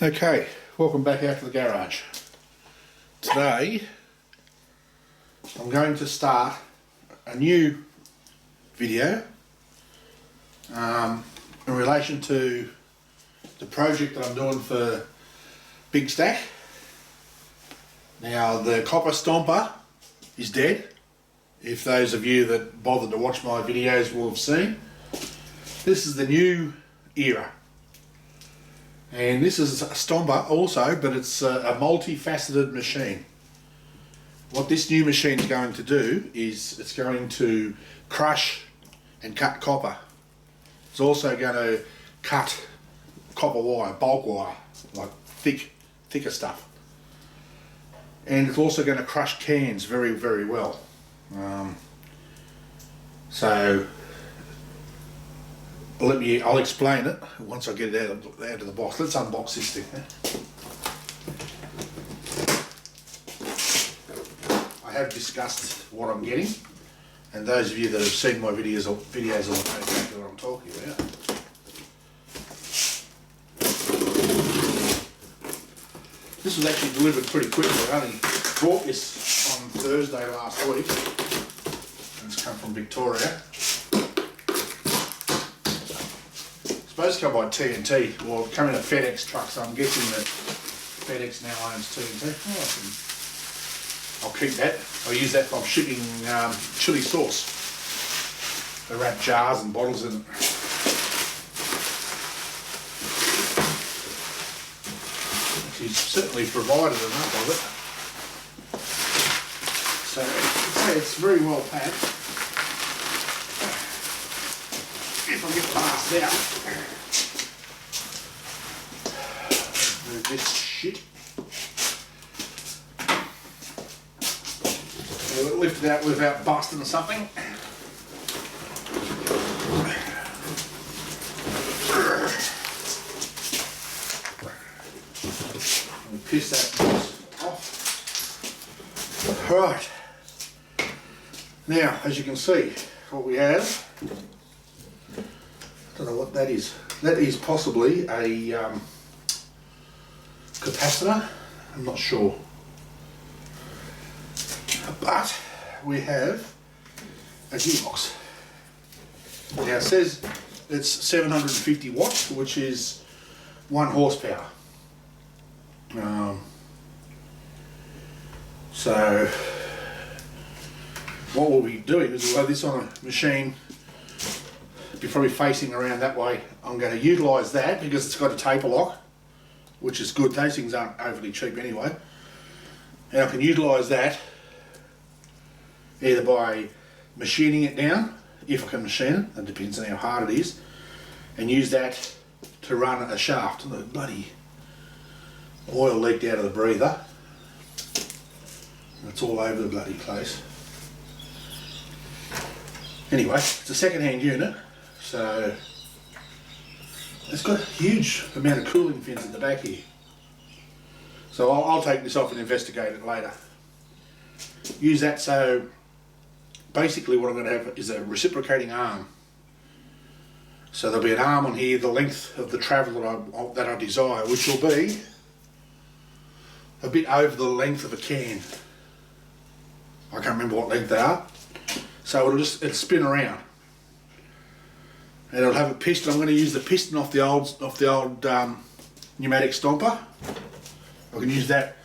Okay, welcome back out to the garage. Today I'm going to start a new video in relation to the project that I'm doing for BigstackD. Now the copper stomper is dead. If those of you that bothered to watch my videos will have seen. This is the new era. And this is a stomper also, but it's a multifaceted machine. What this new machine is going to do is it's going to crush and cut copper. It's also going to cut copper wire, bulk wire, like thicker stuff. And it's also going to crush cans very, very well. I'll explain it once I get it out of the box. Let's unbox this thing. I have discussed what I'm getting, and those of you that have seen my videos will know exactly what I'm talking about. This was actually delivered pretty quickly. I only bought this on Thursday last week, and it's come from Victoria. Supposed to come by TNT, or come in a FedEx truck, so I'm guessing that FedEx now owns TNT. I'll keep that. I'll use that for shipping chili sauce. They wrap jars and bottles in it. She's certainly provided enough of it. So it's very well packed. If I get past out, move this shit. We'll lift it out without busting or something. And piss that off. Right. Now, as you can see, what we have. I don't know what that is. That is possibly a capacitor. I'm not sure. But we have a gearbox. Now it says it's 750 watts, which is 1 horsepower. So what we'll be doing is we'll have this on a machine. You're probably facing around that way. I'm going to utilise that because it's got a taper lock, which is good. Those things aren't overly cheap anyway. And I can utilise that either by machining it down, if I can machine it, it depends on how hard it is, and use that to run a shaft. The bloody oil leaked out of the breather. It's all over the bloody place. Anyway, it's a second-hand unit. So it's got a huge amount of cooling fins in the back here. So I'll take this off and investigate it later. Use that, so basically what I'm going to have is a reciprocating arm. So there'll be an arm on here the length of the travel that I desire, which will be a bit over the length of a can. I can't remember what length they are. So it'll spin around. And it'll have a piston. I'm going to use the piston off the old pneumatic stomper. I can use that,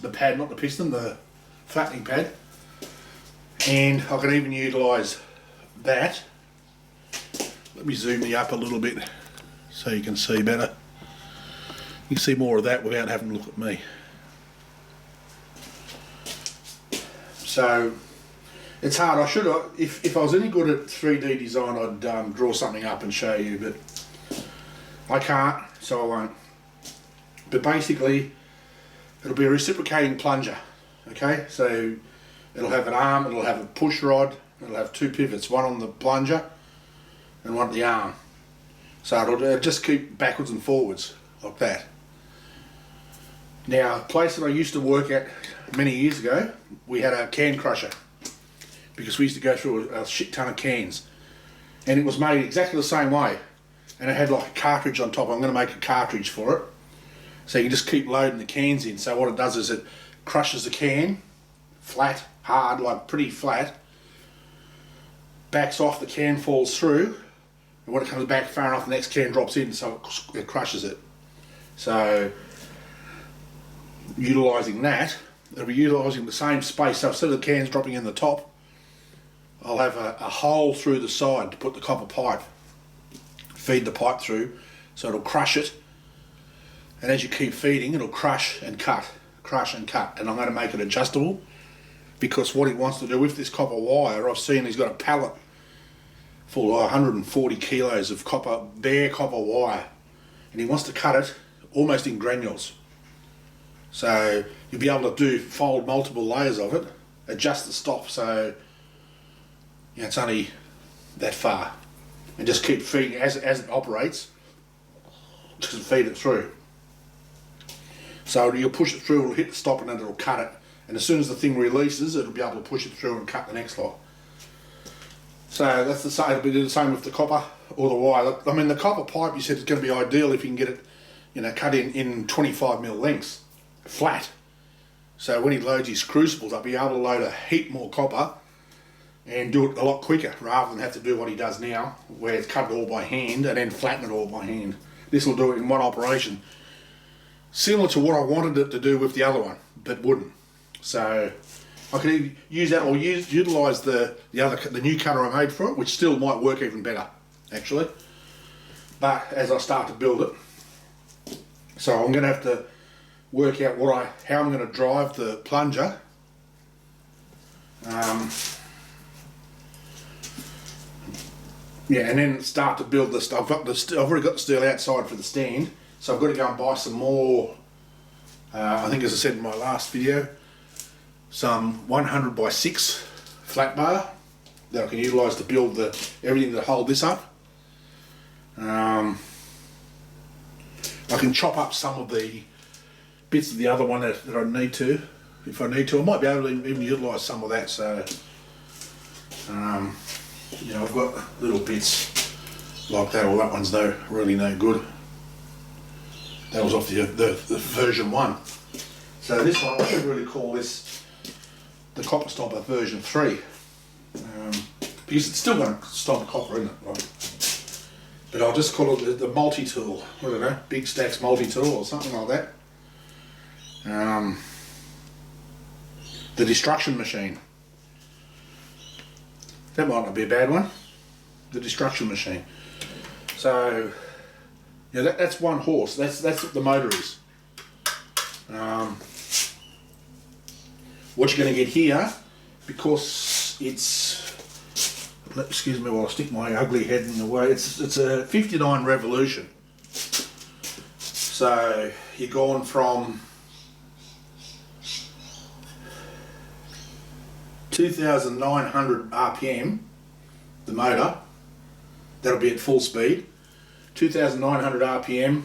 the pad, not the piston, the flattening pad. And I can even utilise that. Let me zoom me up a little bit so you can see better. You can see more of that without having to look at me. So it's hard. I should have, if I was any good at 3D design, I'd draw something up and show you, but I can't, so I won't. But basically, it'll be a reciprocating plunger, okay? So it'll have an arm, it'll have a push rod, it'll have 2 pivots, one on the plunger and one at the arm. So it'll just keep backwards and forwards, like that. Now, a place that I used to work at many years ago, we had a can crusher, because we used to go through a shit ton of cans, and it was made exactly the same way. and it had like a cartridge on top. I'm going to make a cartridge for it, so you can just keep loading the cans in. So what it does is it crushes the can flat, hard, like pretty flat, backs off, the can falls through, and when it comes back far enough, the next can drops in, so it crushes it. So utilising that, it'll be utilising the same space. So instead of the cans dropping in the top, I'll have a hole through the side to put the copper pipe, feed the pipe through, so it'll crush it, and as you keep feeding, it'll crush and cut, and I'm going to make it adjustable, because what he wants to do with this copper wire, I've seen he's got a pallet full of 140 kilos of copper, bare copper wire, and he wants to cut it almost in granules. So you'll be able to fold multiple layers of it, adjust the stop so it's only that far, and just keep feeding as it operates, just feed it through. So you'll push it through, it'll hit the stop, and then it'll cut it, and as soon as the thing releases, it'll be able to push it through and cut the next lot. So that's the same. It'll be the same with the copper or the wire. I mean, the copper pipe, you said, is going to be ideal if you can get it, cut in 25mm lengths, flat. So when he loads his crucibles up, he'll be able to load a heap more copper and do it a lot quicker, rather than have to do what he does now, where it's cut it all by hand and then flatten it all by hand. This will do it in one operation, similar to what I wanted it to do with the other one, but wouldn't. So I can either use that or utilise the new cutter I made for it, which still might work even better, actually. But as I start to build it, so I'm going to have to work out how I'm going to drive the plunger. And then start to build the stuff. I've already got the steel outside for the stand, so I've got to go and buy some more. I think, as I said in my last video, some 100 by 6 flat bar that I can utilise to build everything to hold this up. I can chop up some of the bits of the other one that I need to, if I need to. I might be able to even utilise some of that. So, I've got little bits like that. Well, that one's really no good. That was off the version 1. So this one, I should really call this the Copper Stomper version 3, because it's still going to stomp copper, isn't it? Right? But I'll just call it the multi-tool. I don't know, BigstackD multi-tool or something like that. The destruction machine. That might not be a bad one. The destruction machine. So, that's one horse. That's what the motor is. What you're going to get here, because it's, excuse me while I stick my ugly head in the way, it's a 59 revolution. So you're going from 2,900 RPM, the motor, that'll be at full speed, 2,900 RPM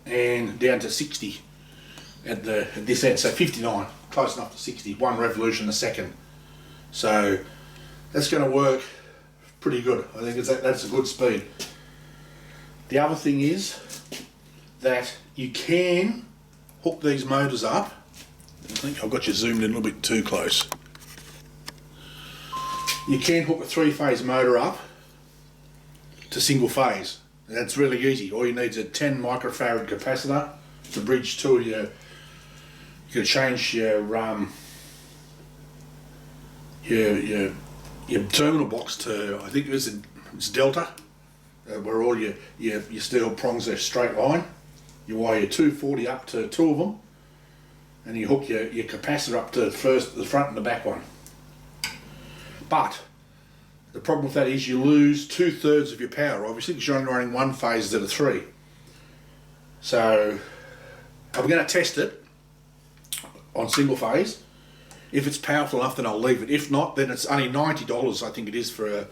and down to 60 at this end, so 59, close enough to 60, 1 revolution a second. So that's going to work pretty good. I think that's a good speed. The other thing is that you can hook these motors up. I think I've got you zoomed in a little bit too close. You can hook a 3-phase motor up to single phase. That's really easy. All you need is a 10 microfarad capacitor to bridge to you can change your terminal box to, I think it's Delta, where all your steel prongs are straight line. You wire your 240 up to 2 of them, and you hook your capacitor up to the front and the back one. But the problem with that is you lose 2/3 of your power, obviously, because you're only running 1 phase instead of 3. So I'm going to test it on single phase. If it's powerful enough, then I'll leave it. If not, then it's only $90, I think it is, for a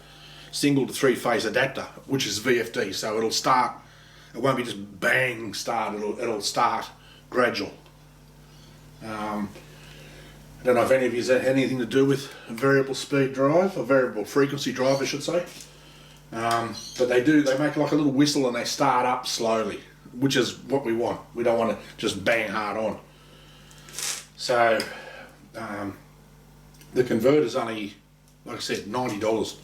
single to 3-phase adapter, which is VFD. So it'll start. It won't be just bang start. It'll start gradual. I don't know if any of you had anything to do with a variable speed drive, or variable frequency drive, I should say. But they make like a little whistle and they start up slowly, which is what we want. We don't want to just bang hard on. So the converter's only, like I said, $90.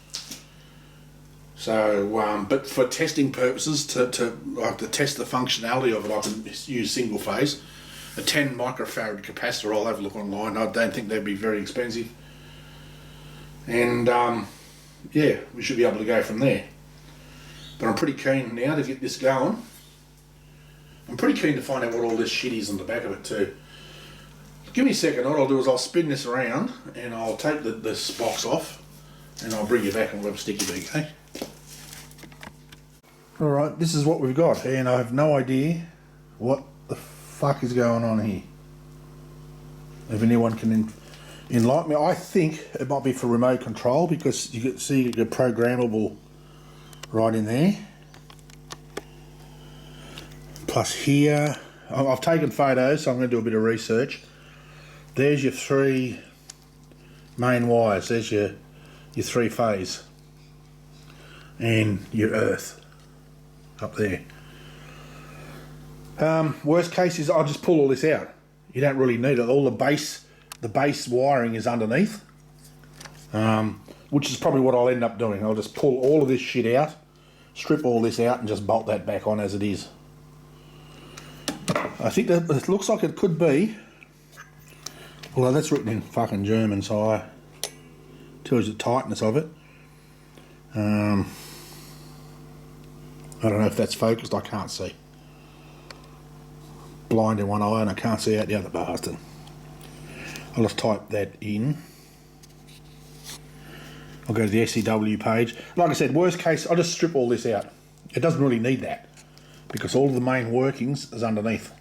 So, but for testing purposes, to test the functionality of it, I can use single phase. A 10 microfarad capacitor, I'll have a look online. I don't think they'd be very expensive. And yeah, we should be able to go from there. But I'm pretty keen now to get this going. I'm pretty keen to find out what all this shit is on the back of it too. Give me a second. What I'll do is I'll spin this around and I'll take this box off and I'll bring you back and we'll have a sticky beak, okay? Alright, this is what we've got, and I have no idea what the fuck is going on here. If anyone can enlighten me. I think it might be for remote control, because you can see you're programmable right in there. Plus here, I've taken photos, so I'm going to do a bit of research. There's your 3 main wires. There's your 3 phase and your earth up there. Worst case is I'll just pull all this out. You don't really need it. All the base wiring is underneath, which is probably what I'll end up doing. I'll just pull all of this shit out, strip all this out, and just bolt that back on as it is. I think that it looks like it could be, although that's written in fucking German, so I tells you the tightness of it. I don't know if that's focused, I can't see. Blind in one eye and I can't see out the other bastard. I'll just type that in. I'll go to the SCW page. Like I said, worst case, I'll just strip all this out. It doesn't really need that, because all of the main workings is underneath.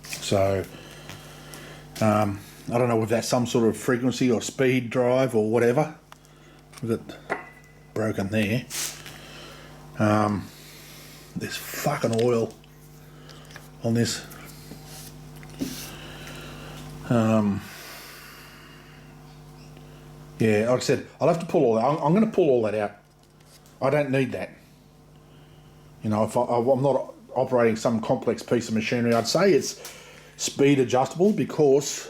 So, I don't know if that's some sort of frequency or speed drive or whatever. We've got broken there. There's fucking oil on this. Yeah, like I said, I'll have to pull all that. I'm going to pull all that out. I don't need that. You know, if I'm not operating some complex piece of machinery, I'd say it's speed adjustable, because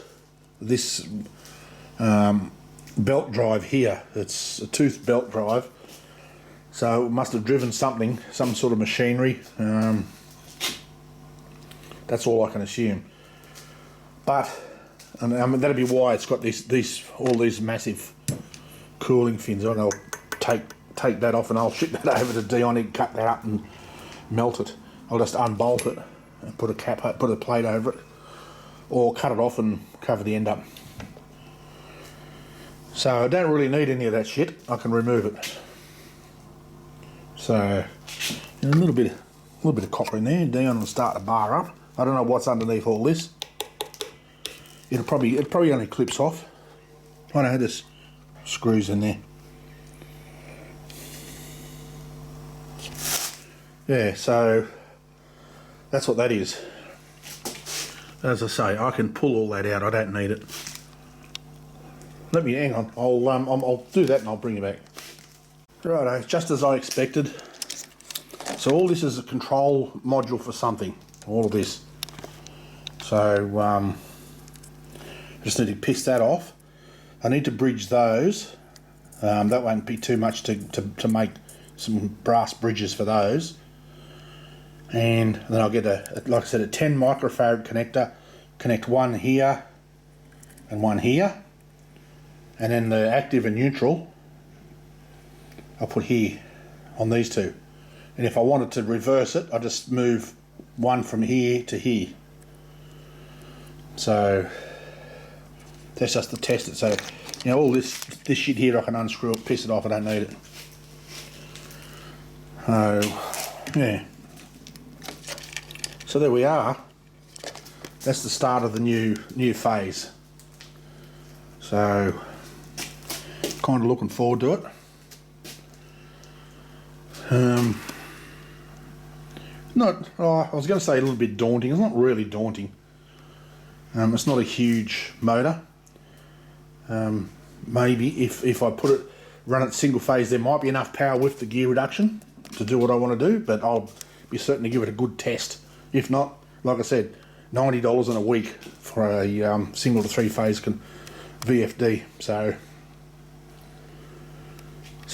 this belt drive here, it's a tooth belt drive, so it must have driven some sort of machinery. That's all I can assume. But I mean, that'd be why it's got all these massive cooling fins. I'm gonna take that off and I'll ship that over to Dion. He can cut that up and melt it. I'll just unbolt it and put a plate over it, or cut it off and cover the end up. So I don't really need any of that shit. I can remove it. So a little bit of copper in there. Dion will start the bar up. I don't know what's underneath all this. It probably only clips off. I know there's screws in there. Yeah, so that's what that is. As I say, I can pull all that out. I don't need it. Let me hang on. I'll do that and I'll bring you back. Righto, just as I expected. So all this is a control module for something. All of this. So I just need to piss that off. I need to bridge those. That won't be too much to make some brass bridges for those. And then I'll get like I said, a 10 microfarad connector. Connect one here and one here. And then the active and neutral I'll put here on these two. And if I wanted to reverse it, I'll just move one from here to here. So that's just to test it. So, you know, all this shit here, I can unscrew it, piss it off. I don't need it. Yeah. So there we are. That's the start of the new phase. So kind of looking forward to it. I was going to say a little bit daunting. It's not really daunting. It's not a huge motor. Maybe if I put it, run it single phase. There might be enough power with the gear reduction to do what I want to do, but I'll be certain to give it a good test. If not, like I said, $90 in a week for a single to three phase VFD. So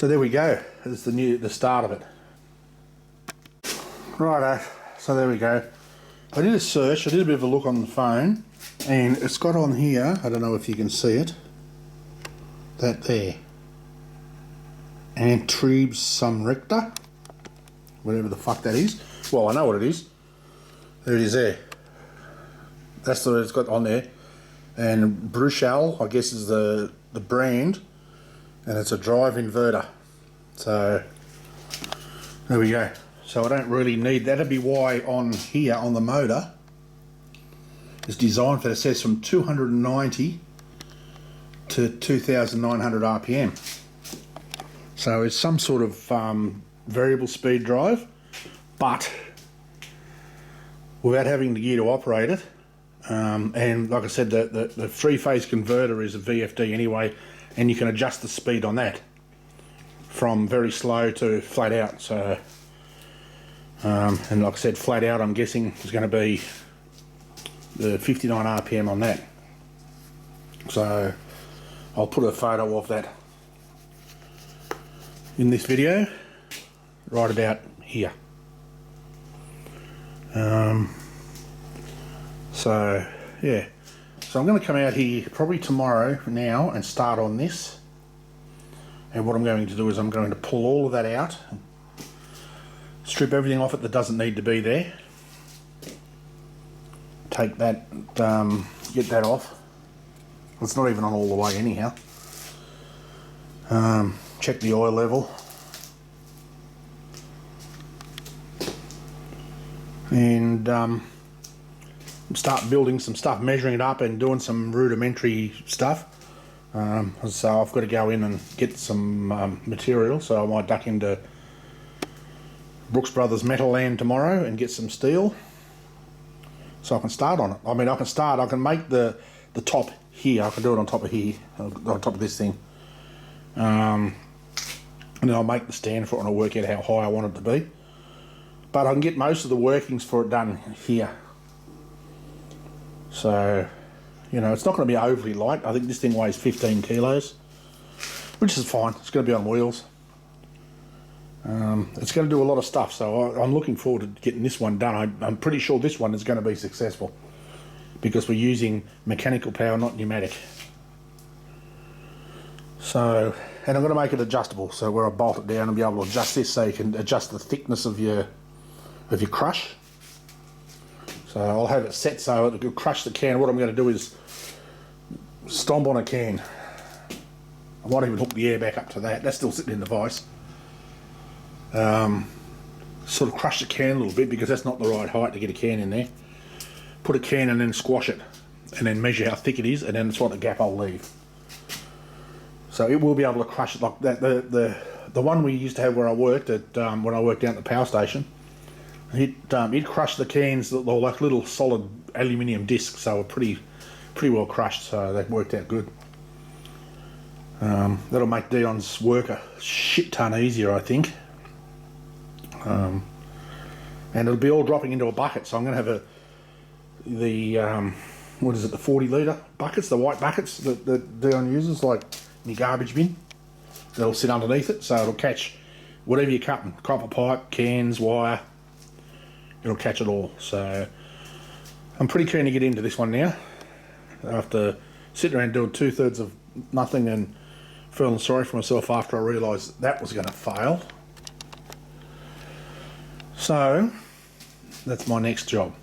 there we go. It's the start of it. Righto. So there we go. I did a search. I did a bit of a look on the phone, and it's got on here. I don't know if you can see it. That there. Antriebs Sumrector. Whatever the fuck that is. Well, I know what it is. There it is there. That's what it's got on there. And Bruchal, I guess, is the brand. And it's a drive inverter. So, there we go. So I don't really need that. That'd be why on here, on the motor, it's designed for, it says from 290 to 2,900 RPM. So it's some sort of variable speed drive, but without having the gear to operate it. And like I said, the three-phase converter is a VFD anyway, and you can adjust the speed on that from very slow to flat out. So, and like I said, flat out, I'm guessing is going to be the 59 RPM on that. So I'll put a photo of that in this video right about here. So yeah, so I'm going to come out here probably tomorrow now and start on this, and what I'm going to do is I'm going to pull all of that out, strip everything off it that doesn't need to be there, take that, get that off. It's not even on all the way anyhow. Check the oil level, and start building some stuff, measuring it up and doing some rudimentary stuff. So I've got to go in and get some material, so I might duck into Brooks Brothers Metal Land tomorrow and get some steel so I can start on it. I mean, I can make the top here, I can do it on top of here, on top of this thing. And then I'll make the stand for it and I'll work out how high I want it to be. But I can get most of the workings for it done here. So, you know, it's not going to be overly light. I think this thing weighs 15 kilos, which is fine. It's going to be on wheels. It's going to do a lot of stuff, so I'm looking forward to getting this one done. I'm pretty sure this one is going to be successful because we're using mechanical power, not pneumatic. So, and I'm going to make it adjustable, so where I bolt it down and be able to adjust this so you can adjust the thickness of your crush. So I'll have it set so it will crush the can. What I'm going to do is stomp on a can. I might even hook the air back up to that. That's still sitting in the vise. Sort of crush the can a little bit because that's not the right height to get a can in there. Put a can and then squash it, and then measure how thick it is, and then that's what the gap I'll leave. So it will be able to crush it like that. The one we used to have where I worked at when I worked down at the power station, it crushed the cans. They're like little solid aluminium discs, so were pretty well crushed. So that worked out good. That'll make Dion's work a shit ton easier, I think. And it'll be all dropping into a bucket. So I'm going to have what is it, the 40 litre buckets, the white buckets that Dion uses, like in your garbage bin. They'll sit underneath it, so it'll catch whatever you're cutting, copper pipe, cans, wire. It'll catch it all. So I'm pretty keen to get into this one now. After sitting around doing 2/3 of nothing and feeling sorry for myself after I realised that was going to fail. So that's my next job,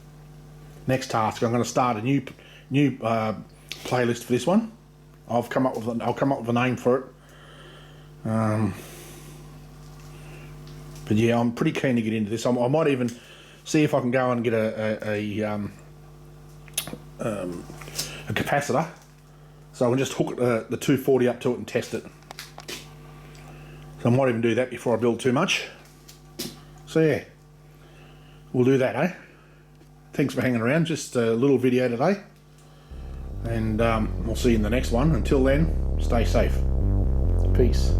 next task. I'm going to start a new playlist for this one. I'll come up with a name for it. But yeah, I'm pretty keen to get into this. I might even see if I can go and get a capacitor, so I can just hook the 240 up to it and test it. So I might even do that before I build too much. So yeah, we'll do that, eh? Thanks for hanging around. Just a little video today, and we'll see you in the next one. Until then, stay safe. Peace.